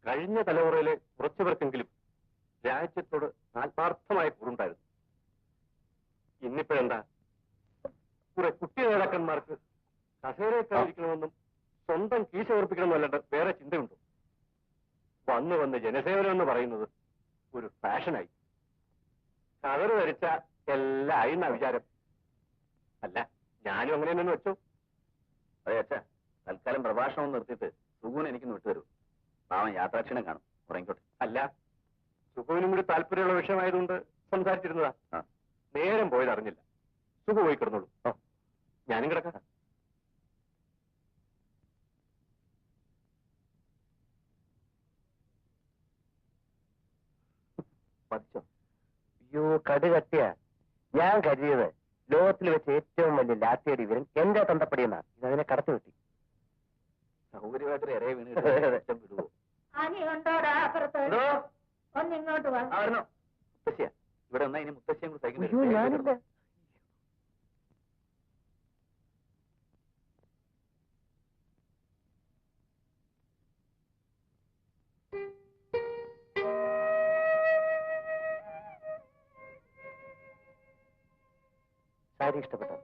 കഴിഞ്ഞ തലമുറയിലെ കുറച്ചുപേർക്കെങ്കിലും രാജ്യത്തോട് ആത്മാർത്ഥമായ കൂറുണ്ടായിരുന്നു. ഇന്നിപ്പോഴെന്താ കുറെ കുട്ടി നേതാക്കന്മാർക്ക് കസേരക്കാരിക്കണമെന്നും സ്വന്തം കീശ ഉറപ്പിക്കണമെന്നല്ലാണ്ട് വേറെ ചിന്തയുണ്ടോ? വന്ന് ജനസേവനം എന്ന് പറയുന്നത് ഒരു ഫാഷനായി. കവറ് ധരിച്ച എല്ലാം ആയി എന്നാ വിചാരം. അല്ല, ഞാനും അങ്ങനെ തന്നെ വെച്ചോ. അതെ അച്ഛാ, തൽക്കാലം പ്രഭാഷണം നിർത്തിയിട്ട് സുഖൂന് എനിക്കൊന്ന് വിട്ടുതരൂ. പാവം യാത്രാക്ഷീണം കാണും, ഉറങ്ങിക്കോട്ടെ. അല്ല, സുഖുവിനും കൂടി താല്പര്യമുള്ള വിഷയമായതുകൊണ്ട് സംസാരിച്ചിരുന്നതാ. നേരം പോയത് അറിഞ്ഞില്ല. സുഖു പോയി കിടന്നോളൂ. ഞാനും കിടക്കാം. പതിച്ചോ? അയ്യോ, കടുകട്ടിയ. ഞാൻ കരുതിയത് ലോകത്തിൽ വെച്ച് ഏറ്റവും വലിയ ലാത്തിയടി വരും എന്റെ തന്തപ്പടിയെന്നാ. ഇതതിനെ കടത്തി വെട്ടി. സൗകര്യമായിട്ട് ഇറയെ വീണ് വിടുവോ? ഒന്നിങ്ങോട്ട് വാ. മുത്തശ്ശിയ, ഇവിടെ വന്നാ ഇനി മുത്തശ്ശിയും കൂടി സൈക്കിൾ. ഞാനില്ല. സാരി ഇഷ്ടപ്പെട്ടോ?